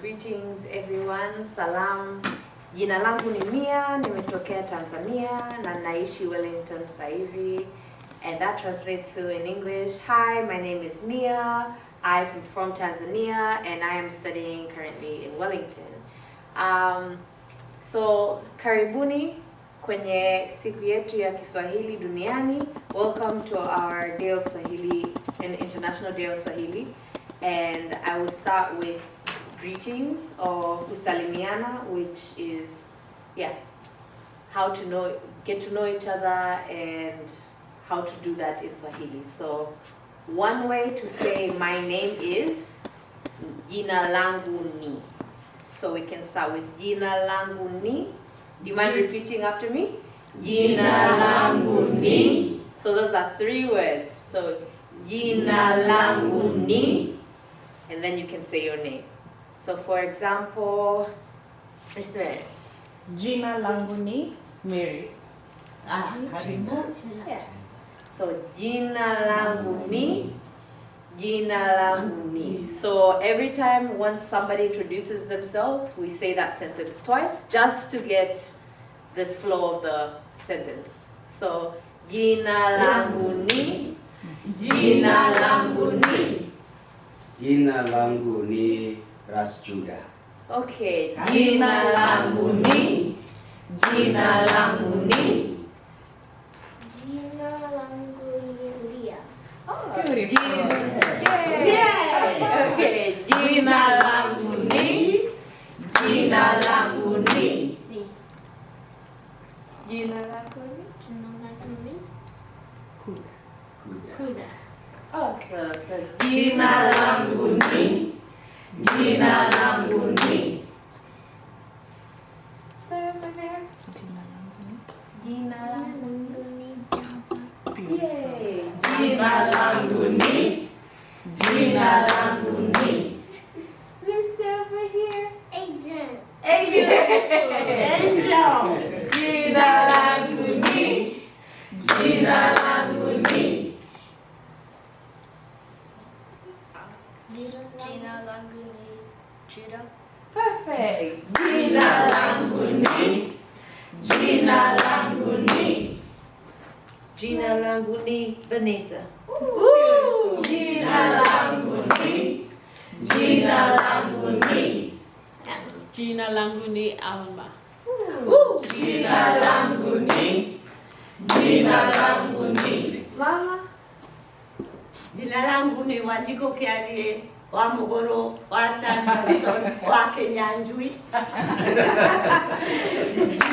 Greetings everyone, salam. Jina langu ni Mia, nimetokea Tanzania na naishi Wellington sasa hivi. And that translates to in English, hi, my name is Mia, I'm from Tanzania and I am studying currently in Wellington. So karibuni kwenye siku yetu ya Kiswahili duniani. Welcome to our Day of Swahili, an International Day of Swahili. And I will start with greetings or kusalimiana, which is, how to get to know each other and how to do that in Swahili. So one way to say my name is jina langu ni. So we can start with jina langu ni. Do you mind repeating after me? Jina langu ni. So those are 3 words. So jina langu ni. And then you can say your name. So for example, this way. Jina langu ni Mary. Yeah. So jina langu ni, jina langu ni. So every time once somebody introduces themselves, we say that sentence twice just to get this flow of the sentence. So jina langu ni, jina langu ni. Jina langu ni Rasjuda. Okay, jina langu ni, jina langu ni. Jina langu ni Leah. Oh, Beautiful. Yeah. Okay, jina langu ni, jina langu ni. Jina langu ni. Jina langu ni Kuda. Okay, so jina langu ni, jina langu ni. Sorry, over there. Jina langu ni. Yay. Jina langu ni, jina langu ni. This over here. Agent. Angel. Jina langu ni, jina langu ni. Jina langu ni Judah. Perfect. Jina langu ni, jina langu ni. Jina langu ni Vanessa. Ooh. Jina langu ni, jina langu ni. Jina langu ni Alma. Jina langu ni, jina langu ni. Mama. Jina langu ni Wanjiku wa Mugoro wa Sanderson wa Kenyanjui.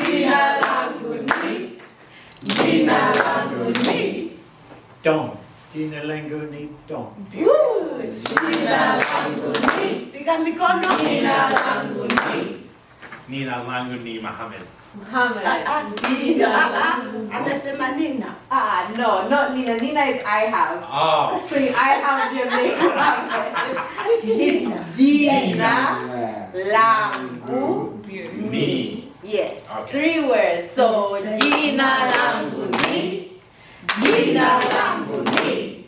Jina langu ni, jina langu ni. Don. Jina langu ni Don. Jina langu ni, Piga mikono. jina langu ni. Nina langu ni Mohammed. Muhammad. Amesema Nina. No, not Nina. Nina is I have. Oh. So I have your name. Jina langu ni. Yes, Okay. 3 words. So jina langu ni, jina langu ni.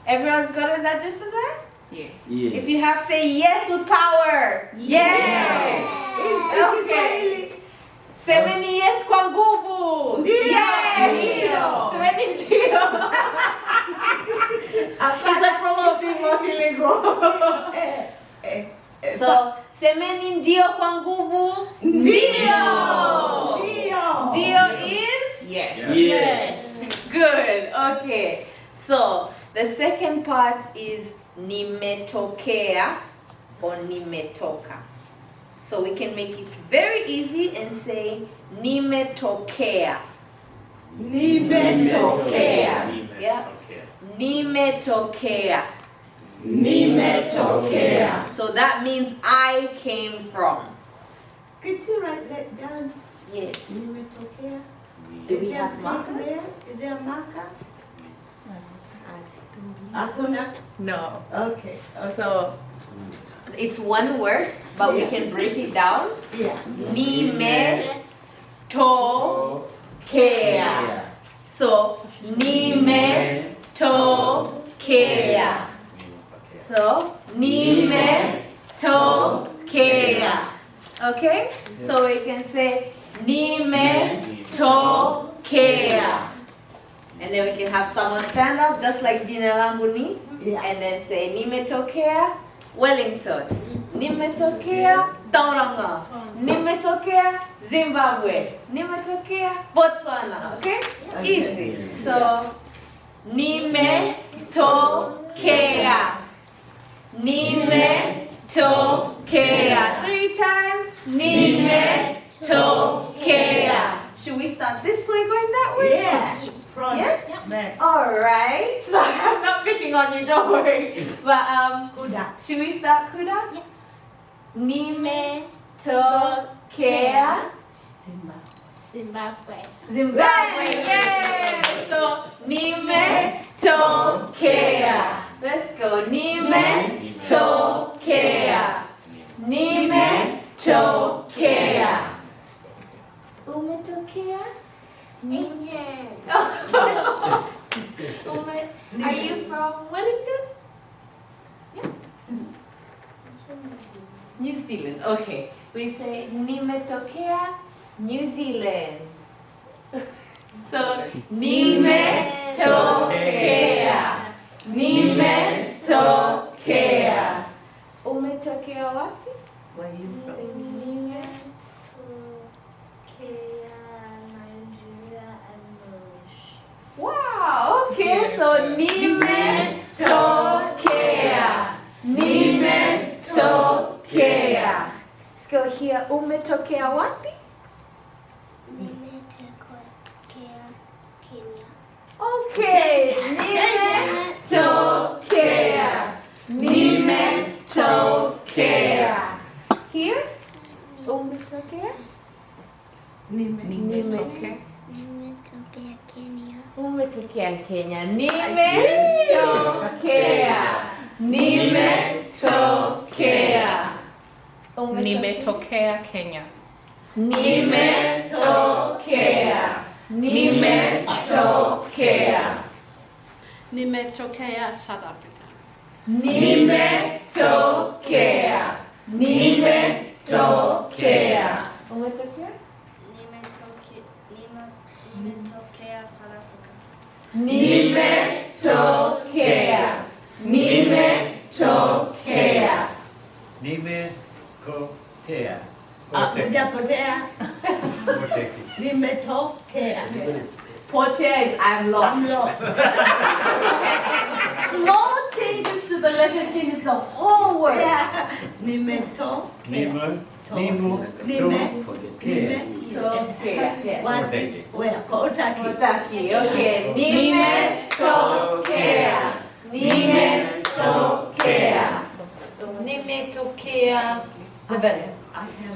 Everyone's got it that just in there? Yeah. Yes. If you have, say yes with power. Yes. Okay. Semeni yes kwa nguvu. Ndio. Yes. Semeni ndio. It's a promo being multilingual. So, semeni ndio kwa nguvu. Ndio. Ndio is? Yes. Yes. Good. Okay. So, the second part is nimetokea or nimetoka. So we can make it very easy and say nimetokea. Nimetokea. Yeah. Nimetokea. Nimetokea. So that means I came from. Could you write that down? Yes. Nimetokea. Do we Is there have a pen markers? there? Is there a marker? Hakuna? No. Okay. So it's one word, but we can break it down. Yeah. Nimetokea. So nimetokea. So nimetokea. Okay? So we can say nimetokea. And then we can have someone stand up just like jina langu ni. Yeah. And then say nimetokea Wellington. Nimetokea Tauranga. Nimetokea Zimbabwe. Nimetokea Botswana. Okay? Easy. So nimetokea. Nimetokea. 3 times. Nimetokea. Should we start this way, going that way? Yeah. Front. Yeah? Back. Alright. So I'm not picking on you, don't worry. But Kuda. should we start Kuda? Yes. Nimetokea Zimbabwe. Zimbabwe. Yay! So nimetokea. Let's go. Nimetokea. Nimetokea. Umetokea? Asian. Are you from Wellington? New Zealand. Okay. We say nimetokea New Zealand. So nimetokea. Nimetokea. Umetokea wapi? Where you from? Nigeria and Mauritius. Wow, okay, so nimetokea. Nimetokea. Let's go here. Umetokea wapi? Nimetokea Kenya. Okay, nimetokea. Nimetokea. Here? Umetokea? Nimetokea. Nimetokea Kenya. Umetokea Kenya. Nimetokea. Nimetokea. Nimetokea Kenya. Nimetokea. Nimetokea. Nimetokea South Africa. Nimetokea. Nimetokea. Umetokea? Nimetokea South Africa. Nimetokea. Nimetokea. Nimepotea. Hujapotea. Poteki. Nimetokea. Potea is I'm lost. I'm lost. Small changes to the letters changes the whole word. Yeah. Nimetokea. Nimo. Tokea. Yes. Poteki. Where? Kotaki. Otaki. Okay. Nimetokea. Nimetokea. Nimetokea the valley.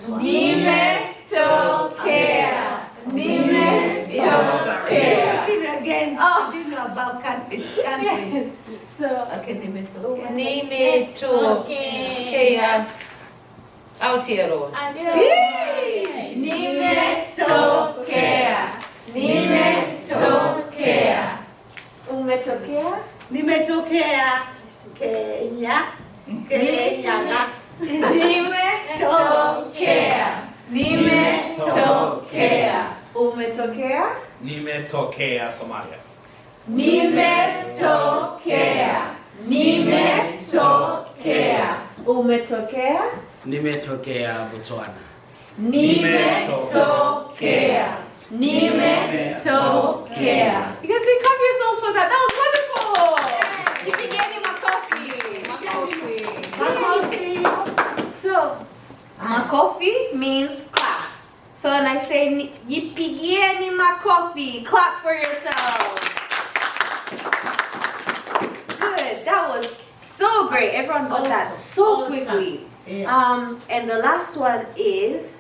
Nimetokea. Nimetokea. Repeat again. Oh. Do you know about countries? Yes. So Okay, nimetokea. Nimetokea Aotearoa. Yay! Nimetokea. Nimetokea. Umetokea? Nimetokea Kenya. Kenya. Nimetokea. Nimetokea. Umetokea? Nimetokea Somalia. Nimetokea. Nimetokea. Umetokea? Nimetokea Botswana. Nimetokea. Nimetokea. You guys can clap yourselves for that. That was wonderful. You can get him a coffee. Makofi. So, makofi means clap. So when I say jipigieni makofi, clap for yourselves. Good. That was so great. Everyone got that so Awesome. quickly. Yeah. And the last one is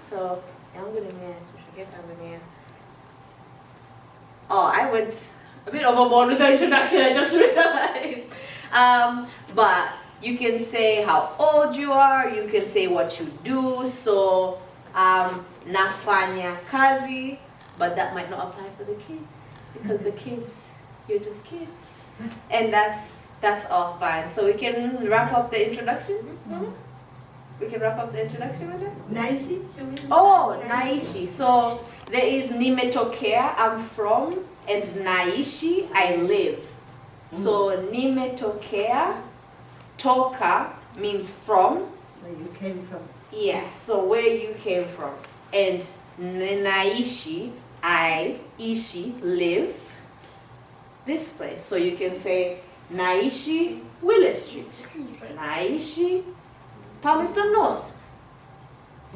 Oh, I went a bit overboard with the introduction, I just realized. But you can say how old you are, you can say what you do. So, nafanya kazi, but that might not apply for the kids because the kids, you're just kids, and that's all fine. So we can wrap up the introduction. We can wrap up the introduction with it. Naishi, should we? Oh, Naishi. So there is Nimetokea, I'm from, and Naishi, I live. So Nimetokea, toka means from. Where you came from. Yeah, so where you came from. And Naishi, ishi, live, this place. So you can say Naishi, Wheeler Street. Naishi, Palmerston North.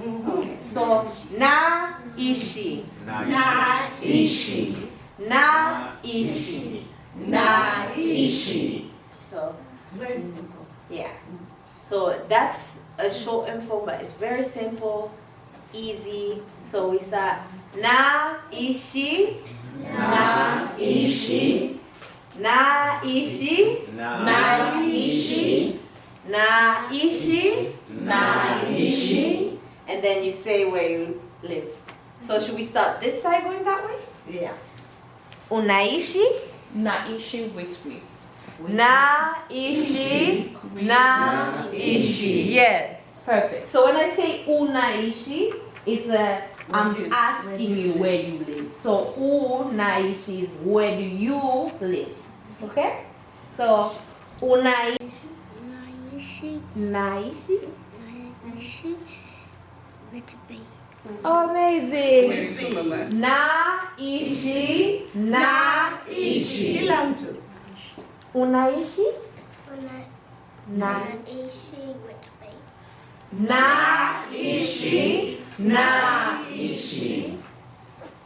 Okay, so Naishi. Naishi. Naishi. Naishi. So, It's very simple. yeah. So that's a short info, but it's very simple, easy. So we start Naishi. Naishi. Naishi. Naishi. Naishi. Naishi. And then you say where you live. So should we start this side going that way? Yeah. Unaishi. Naishi with me. Naishi. Naishi. Yes, perfect. So when I say unaishi, it's I'm asking you where you live. So unaishi is where do you live? Okay? So unaishi. Naishi. Naishi. Naishi. Whitby. Amazing. Whitby. Naishi. Naishi. Kila mtu. Unaishi? Na. Naishi. Whitby. Naishi. Naishi.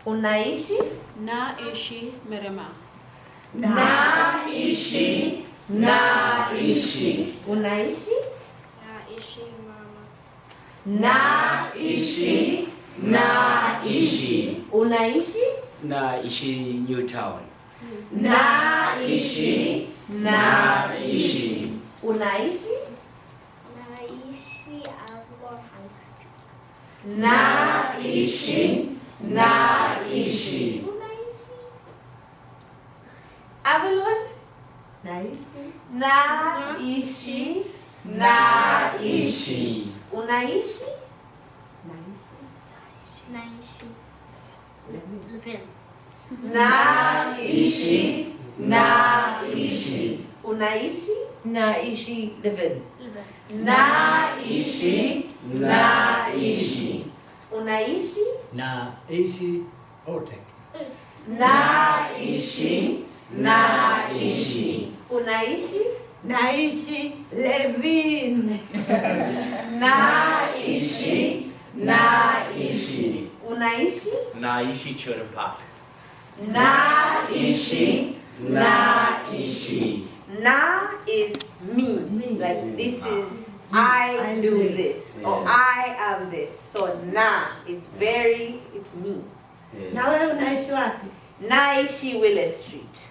Unaishi? Naishi Merema. Naishi. Naishi. Unaishi? Naishi. Mama. Naishi. Naishi. Unaishi? Naishi Newtown. Naishi. Naishi. Unaishi? Naishi. Avalon High Street. Naishi. Naishi. Unaishi? Avalon? Naishi. Naishi. Naishi. Unaishi? Naishi. Living. Naishi. Naishi. Unaishi? Naishi Livin. Naishi. Naishi. Unaishi? Naishi Aotearoa. Naishi. Naishi. Unaishi? Naishi. Levin. Naishi. Naishi. Unaishi? Naishi Children Park. Naishi. Naishi. Na is me. Like this is I do this or I am this. So na is it's me. Na wewe unaishi wapi? Naishi Wheeler Street.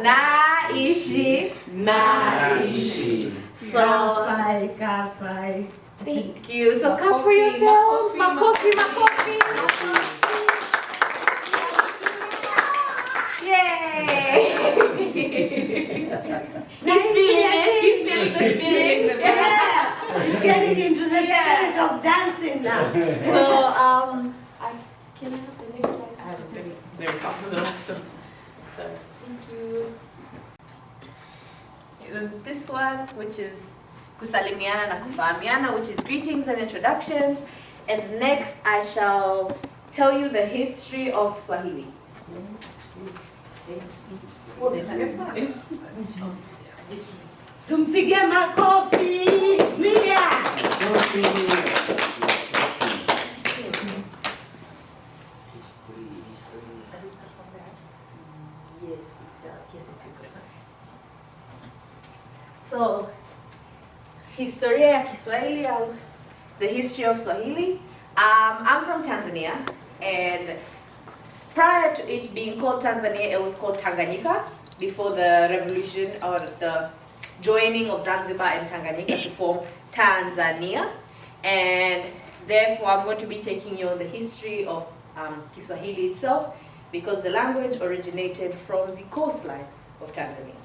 Naishi. Naishi. So Kafai. thank you. So come for yourselves. Makofi, makofi. Yay! He's feeling it. He's feeling the spirit. Yeah. He's getting into the spirit of dancing now. So can I have the next slide? I have a very far from the last one. So thank you. And then this one, which is kusalimiana na kufahamiana, which is greetings and introductions. And next, I shall tell you the history of Swahili. Oh, there's another slide. Tumpige makofi. Mia. Does it start from there? Yes, it does. Yes, it is. So, historia ya Kiswahili, the history of Swahili. I'm from Tanzania, and prior to it being called Tanzania, it was called Tanganyika before the revolution or the joining of Zanzibar and Tanganyika to form Tanzania. And therefore, I'm going to be taking you on the history of Kiswahili itself, because the language originated from the coastline of Tanzania.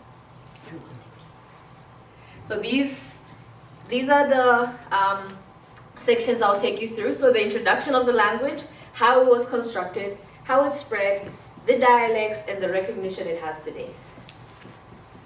So these are the sections I'll take you through. So the introduction of the language, how it was constructed, how it spread, the dialects, and the recognition it has today.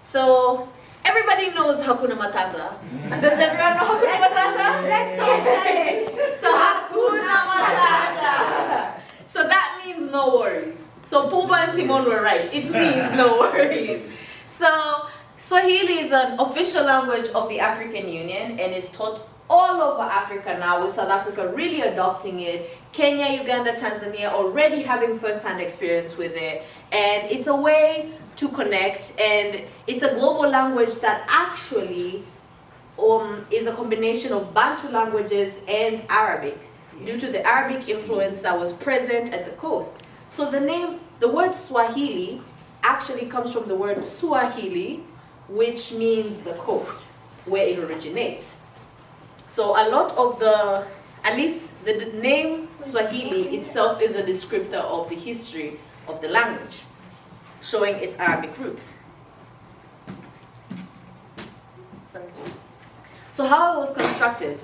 So everybody knows Hakuna Matata. Does everyone know Hakuna Matata? Let's all say it. So Hakuna Matata. So that means no worries. So Pumbaa and Timon were right. It means no worries. So Swahili is an official language of the African Union and is taught all over Africa now, with South Africa really adopting it, Kenya, Uganda, Tanzania already having first-hand experience with it. And it's a way to connect, and it's a global language that actually is a combination of Bantu languages and Arabic, due to the Arabic influence that was present at the coast. So the word Swahili actually comes from the word Swahili, which means the coast, where it originates. So a lot of at least the name Swahili itself is a descriptor of the history of the language, showing its Arabic roots. So how it was constructed.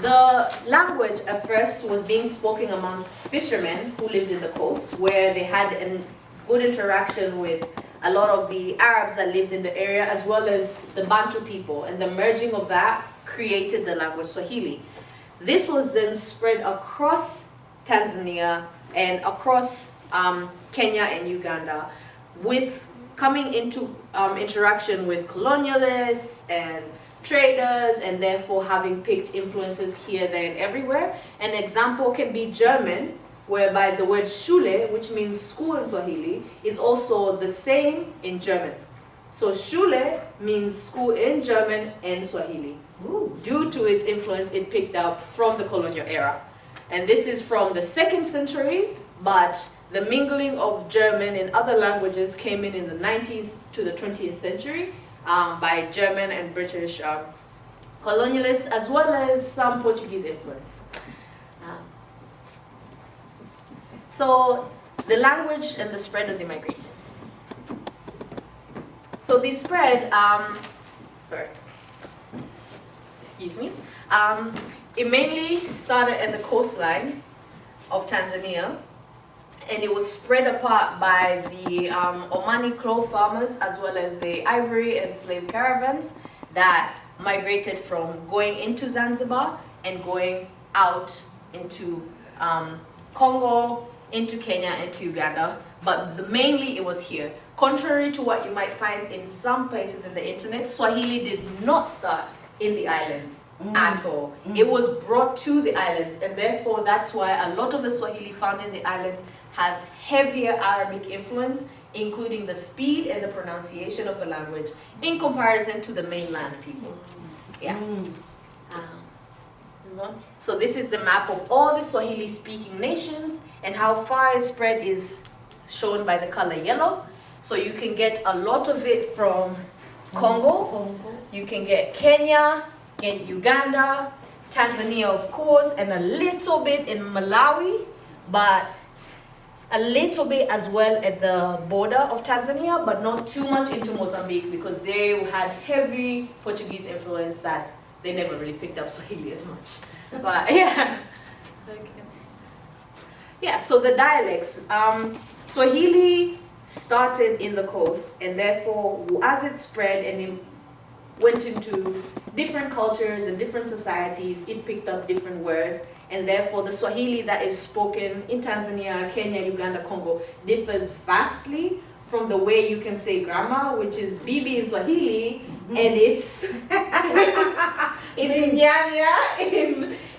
The language at first was being spoken amongst fishermen who lived in the coast, where they had a good interaction with a lot of the Arabs that lived in the area, as well as the Bantu people, and the merging of that created the language Swahili. This was then spread across Tanzania and across Kenya and Uganda, with coming into interaction with colonialists and traders, and therefore having picked influences here, there, and everywhere. An example can be German, whereby the word Schule, which means school in Swahili, is also the same in German. So Schule means school in German and Swahili, due to its influence it picked up from the colonial era. And this is from the 2nd century, but the mingling of German and other languages came in the 19th to the 20th century by German and British colonialists, as well as some Portuguese influence. So the language and the spread of the migration. So the spread, excuse me, it mainly started at the coastline of Tanzania, and it was spread apart by the Omani cloth farmers, as well as the ivory and slave caravans that migrated from going into Zanzibar and going out into Congo, into Kenya, into Uganda, but mainly it was here. Contrary to what you might find in some places in the internet, Swahili did not start in the islands at all. It was brought to the islands, and therefore that's why a lot of the Swahili found in the islands has heavier Arabic influence, including the speed and the pronunciation of the language in comparison to the mainland people. Yeah. So this is the map of all the Swahili speaking nations, and how far it's spread is shown by the color yellow. So you can get a lot of it from Congo, you can get Kenya, get Uganda, Tanzania of course, and a little bit in Malawi, but a little bit as well at the border of Tanzania, but not too much into Mozambique, because they had heavy Portuguese influence that they never really picked up Swahili as much. But yeah. Yeah, so the dialects. Swahili started in the coast, and therefore as it spread and it went into different cultures and different societies, it picked up different words, and therefore the Swahili that is spoken in Tanzania, Kenya, Uganda, Congo differs vastly from the way you can say grandma, which is bibi in Swahili, and it's nyanya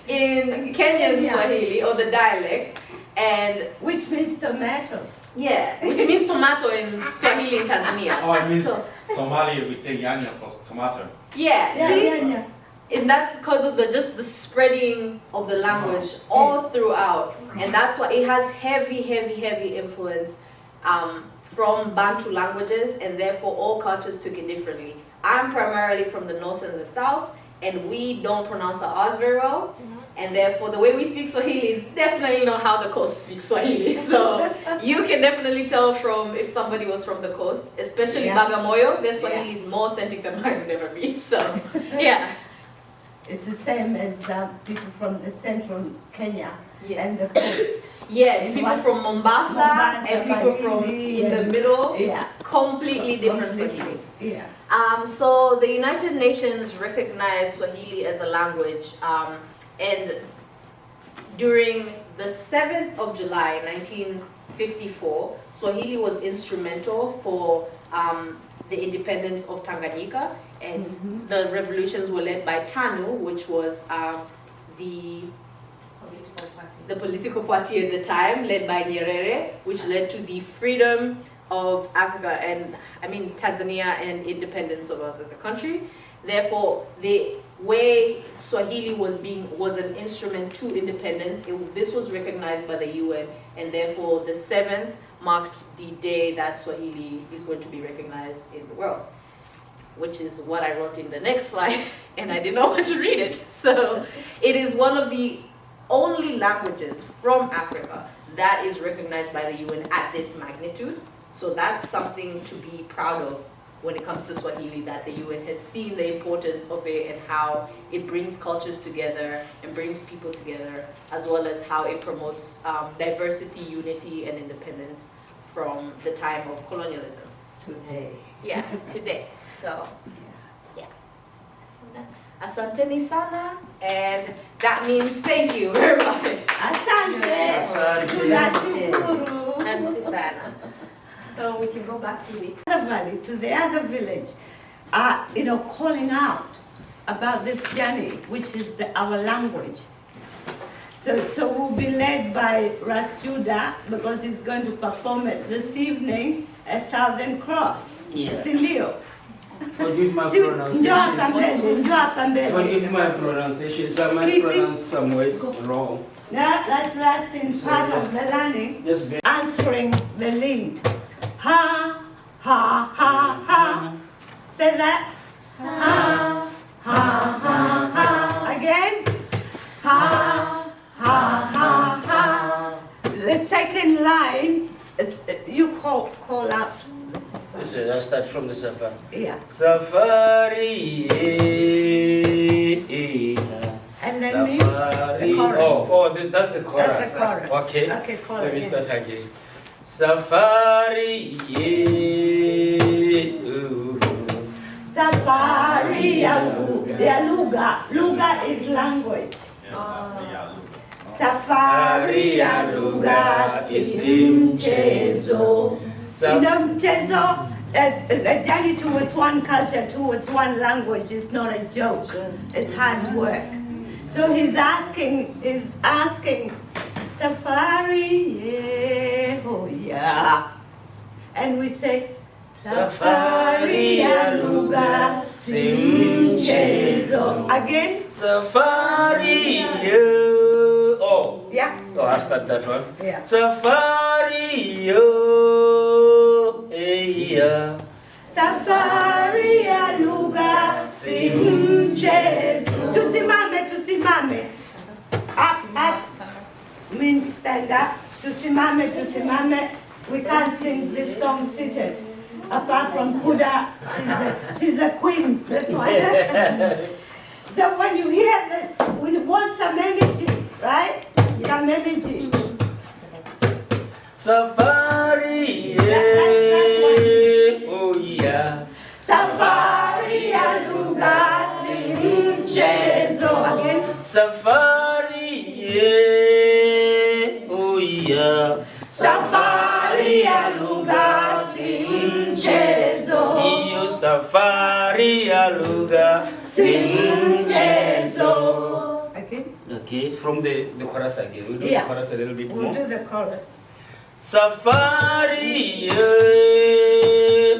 in Kenyan Swahili, or the dialect, and Which means tomato. yeah, which means tomato in Swahili in Tanzania. Oh, it means So, Somali, we say yanya for tomato. yeah, Yeah, see? yeah, yeah. And that's because of the spreading of the language all throughout, and that's why it has heavy influence from Bantu languages, and therefore all cultures took it differently. I'm primarily from the north and the south, and we don't pronounce our R's very well, and therefore the way we speak Swahili is definitely not how the coast speaks Swahili. So you can definitely tell from if somebody was from the coast, especially Yeah. Bagamoyo, their Swahili is more authentic than mine would ever be. So yeah. It's the same as people from the central Kenya Yeah. and the coast. Yes, And people what- from Mombasa and people from Malindi in the and- middle, Yeah. completely different Swahili. Yeah. So the United Nations recognized Swahili as a language, and during the 7th of July, 1954, Swahili was instrumental for the independence of Tanganyika, and the revolutions were led by TANU, which was the political party at the time, led by Nyerere, which led to the freedom of Africa and, Tanzania, and independence of us as a country. Therefore, the way Swahili was an instrument to independence, this was recognized by the UN, and therefore the 7th marked the day that Swahili is going to be recognized in the world, which is what I wrote in the next slide, and I didn't know what to read it. So it is one of the only languages from Africa that is recognized by the UN at this magnitude. So that's something to be proud of when it comes to Swahili, that the UN has seen the importance of it and how it brings cultures together and brings people together, as well as how it promotes diversity, unity, and independence from the time of colonialism. Today. Yeah, today. So, yeah. Asanteni sana, and that means thank you very much. Asante. Tunashukuru. Asante sana. So we can go back to the Other valley, to the other village, calling out about this journey, which is our language. So we'll be led by Ras Judah, because he's going to perform it this evening at Southern Cross. Yeah. Sindio? Forgive my Njoo pronunciation. hapa mbele. Forgive my pronunciation. I might pronounce some ways wrong. That's in part of the learning. Just bear. Answering the lead. Ha, ha, ha, ha. Say that. Ha, ha, ha, ha. Again. Ha, ha, ha, ha. The second line, you call out. Listen, I'll start from the safari. Yeah. Safari. And then Safari. the chorus. That's the chorus. That's the chorus. Okay. Okay, chorus. Let me start again. Safari. Safari ya lugha. Lugha is language. Safari ya lugha si mchezo. Mchezo, a journey towards one culture, towards one language is not a joke. It's hard work. So he's asking, Safari, yeah, oh yeah. And we say, Safari ya lugha si mchezo. Again? Safari. Oh. Yeah. Oh, I'll start that one. Yeah. Safari. Yeah. Safari ya lugha si mchezo. Tusimame. Up means stand up. Tusimame. We can't sing this song seated. Apart from Kuda, she's a queen. That's why. So when you hear this, we want some energy, right? Some energy. Safari. Oh yeah. Safari ya lugha si mchezo. Again. Safari. Oh yeah. Safari ya lugha si mchezo. Iyo safari ya lugha Si mchezo. Again. Okay, from the chorus again. We'll do Yeah. the chorus a little bit We'll more. do the chorus. Safari.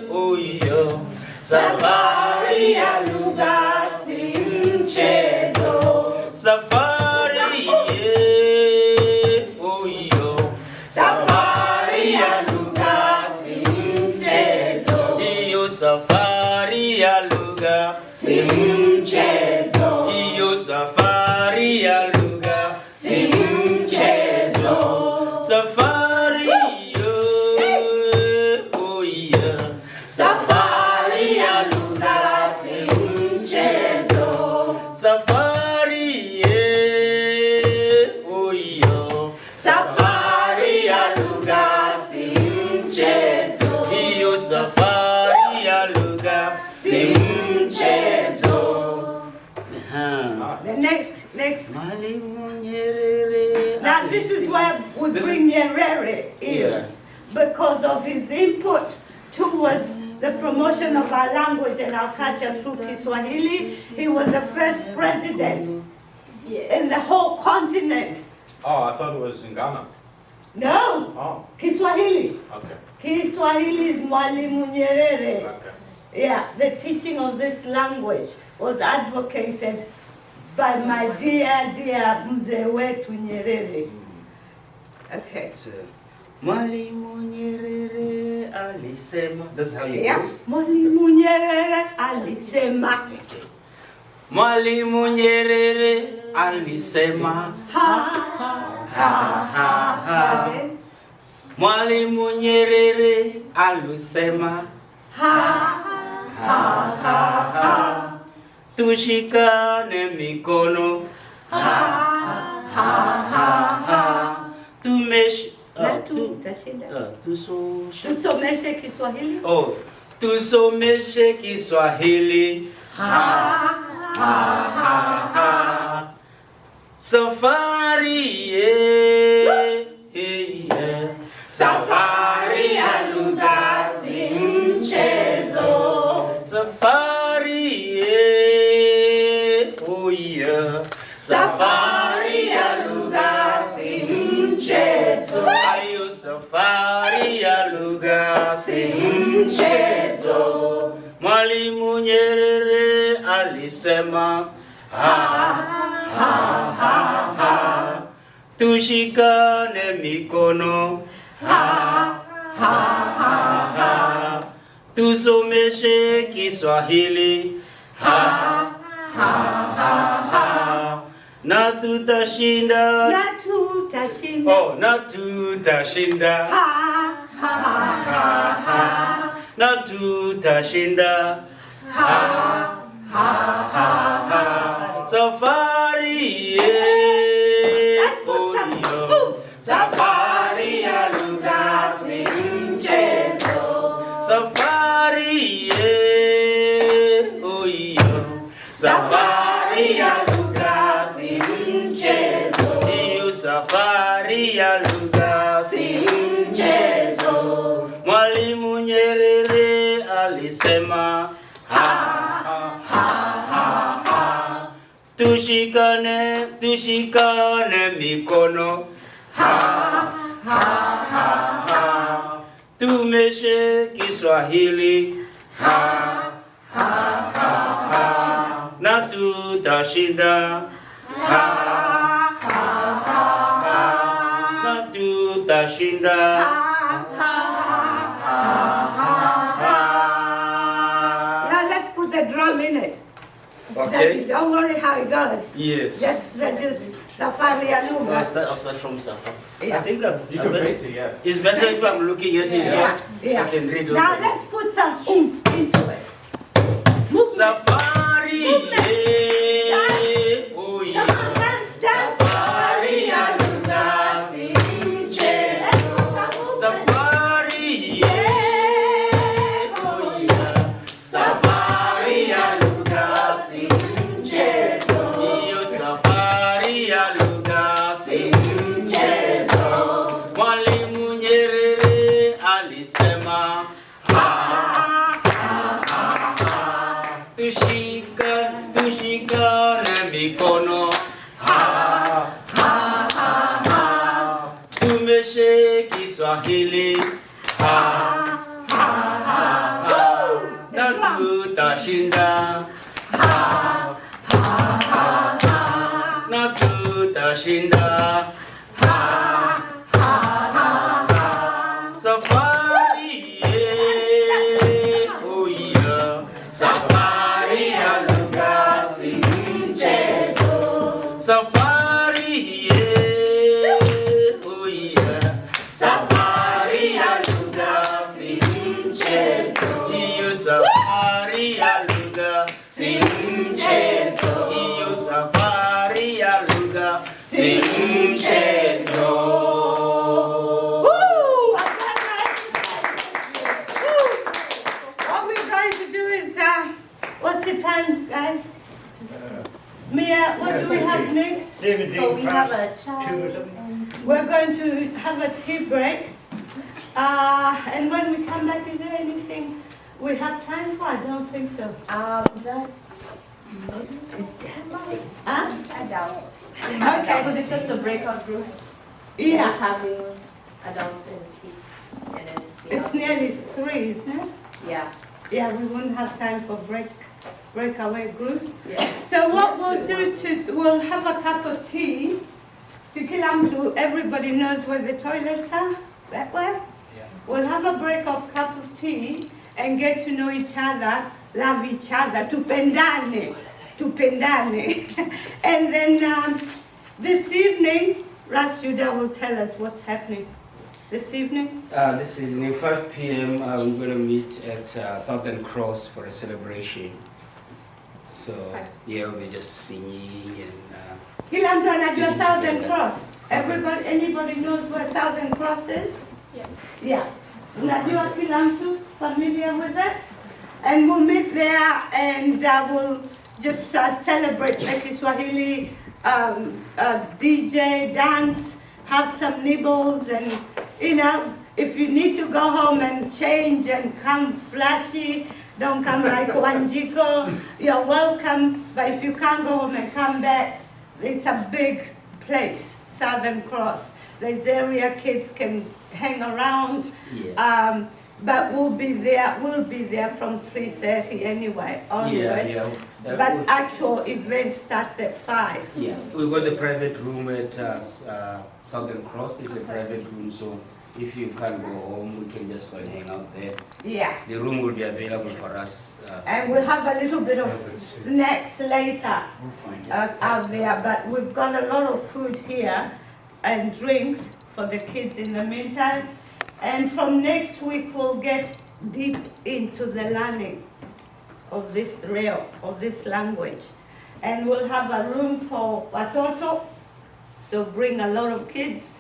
Oh yeah. Safari ya lugha si mchezo. Safari. Oh yeah. Safari ya lugha si mchezo. Iyo safari ya lugha Si mchezo. Iyo safari ya lugha Si mchezo. Safari. Oh yeah. Safari ya lugha si mchezo. Safari. Next. Mwalimu Nyerere. Now this is where we bring Nyerere in. Yeah. Because of his input towards the promotion of our language and our culture through Kiswahili. He was the first president in the whole continent. Oh, I thought it was in Ghana. No, Oh, Kiswahili. okay. Kiswahili is Mwalimu Nyerere. Okay. Yeah, the teaching of this language was advocated by my dear mzee wetu Nyerere. Okay. So, Mwalimu Nyerere alisema. That's how it goes. Mwalimu Nyerere alisema. Mwalimu Nyerere alisema. Mwalimu Nyerere alisema. Tushikane mikono. Tusomeshe Kiswahili. Oh, tusomeshe Kiswahili. Safari safari ya lugha si mchezo. Safari oh yeah. Safari ya lugha si mchezo. Ayo, safari ya lugha si mchezo. Mwalimu Nyerere alisema. Tushikane mikono. Tusomeshe Kiswahili. Na tutashinda. Oh, na tutashinda. Na tutashinda. Safari safari ya lugha si mchezo. Safari safari ya lugha si mchezo. Hiyo safari ya lugha si mchezo. Mwalimu Nyerere alisema. Tushikane mikono. Tumeshe Kiswahili. Na tutashinda. Na tutashinda. Now let's put the drum in it. Okay. Don't worry how it goes. Yes. Just Safari ya lugha. I'll start from Safari. Yeah. I think You can face it, yeah. it's better if I'm looking at it, Yeah. so I can read over Now it. let's put some oomph into it. Safari. Oh yeah. Safari ya lugha si mchezo. Safari. Oh yeah. Safari ya lugha si mchezo. Hiyo safari ya lugha si mchezo. Mwalimu Nyerere alisema. Tushikane mikono. Tumeshe Kiswahili. Na tutashinda. Na tutashinda. Safari. Oh yeah. Safari ya lugha si mchezo. Safari. Oh yeah. Safari ya lugha si mchezo. Hiyo safari ya lugha si mchezo. Hiyo safari ya lugha si mchezo. What we're going to do is, what's the time, guys? Mia, what do we have next? 17 So we have past a child. 2 or something. We're going to have a tea break. And when we come back, is there anything we have time for? I don't think so. Just maybe dancing. Huh? I doubt. Okay. Because it's just the breakout groups. Just Yeah. having adults and kids, and then see It's how- nearly 3, isn't it? Yeah. Yeah, we won't have time for breakaway group. Yeah. So what we'll do, we'll have a cup of tea. Sikilamtu, everybody knows where the toilets are, that way? Yeah. We'll have a break of cup of tea and get to know each other, love each other, tupendane. And then this evening, Ras Judah will tell us what's happening. This evening? This evening, 5 p.m., we're going to meet at Southern Cross for a celebration. So, yeah, we'll be just singing and... Kila mtu anajua Southern Cross. Everybody, anybody knows where Southern Cross is? Yes. Yeah. Unajua kila mtu familiar with it? And we'll meet there and we'll just celebrate the Kiswahili DJ, dance, have some nibbles, and you know, if you need to go home and change and come flashy, don't come like Wanjiku, you're welcome. But if you can't go home and come back, it's a big place, Southern Cross. There's area kids can hang around. Yeah. But we'll be there from 3:30 anyway onwards. Yeah. But actual event starts at 5. Yeah, we got the private room at Southern Cross. It's a private room, so if you can't go home, we can just go and hang out there. Yeah. The room will be available for us. And we'll have a little bit of snacks later out there. But we've got a lot of food here and drinks for the kids in the meantime. And from next week, we'll get deep into the learning of this language. And we'll have a room for watoto, so bring a lot of kids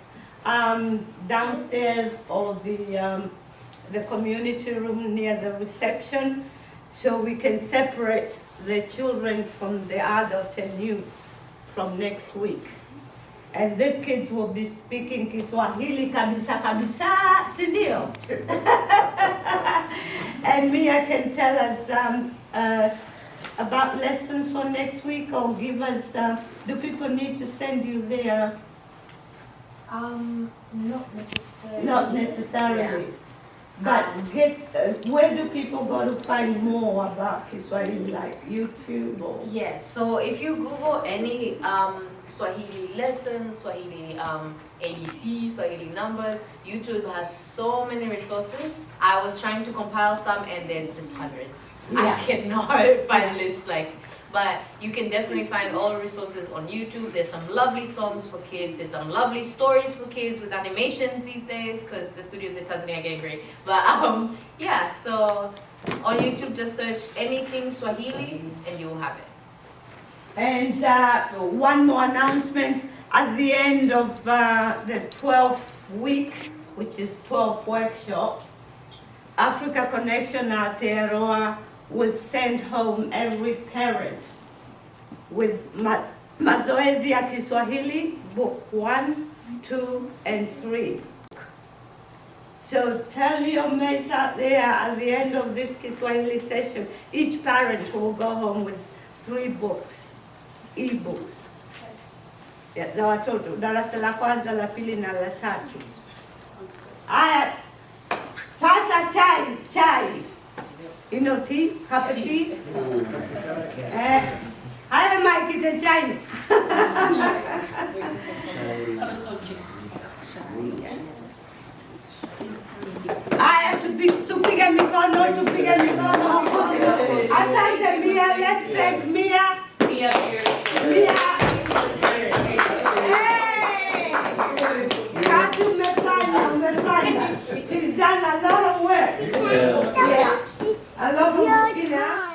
downstairs or the community room near the reception, so we can separate the children from the adults and youths from next week. And these kids will be speaking Kiswahili kabisa kabisa, si ndio? And Mia can tell us about lessons for next week, or give us, do people need to send you there? Not necessarily. Not necessarily. But where do people go to find more about Kiswahili, like YouTube or? Yes, so if you Google any Swahili lessons, Swahili ABC, Swahili numbers, YouTube has so many resources. I was trying to compile some and there's just hundreds. Yeah. I cannot find lists but you can definitely find all resources on YouTube. There's some lovely songs for kids. There's some lovely stories for kids with animations these days because the studios in Tanzania are getting great. But yeah, so on YouTube just search anything Swahili and you'll have it. And one more announcement, at the end of the 12th week, which is 12 workshops, Africa Connection Aotearoa will send home every parent with Mazoezi ya Kiswahili, book 1, 2, and 3. So tell your mates out there at the end of this Kiswahili session, each parent will go home with 3 books, e-books. Yeah, za watoto, darasa la kwanza, la pili na la tatu. Aya, sasa chai. You know tea, cup of tea? Haya Mike, ite chai. Aya, tupige mikono. Asante Mia, let's thank Mia. Mia. Kazi umefanya. She's done a lot of work. Yeah. A lot of work, you know.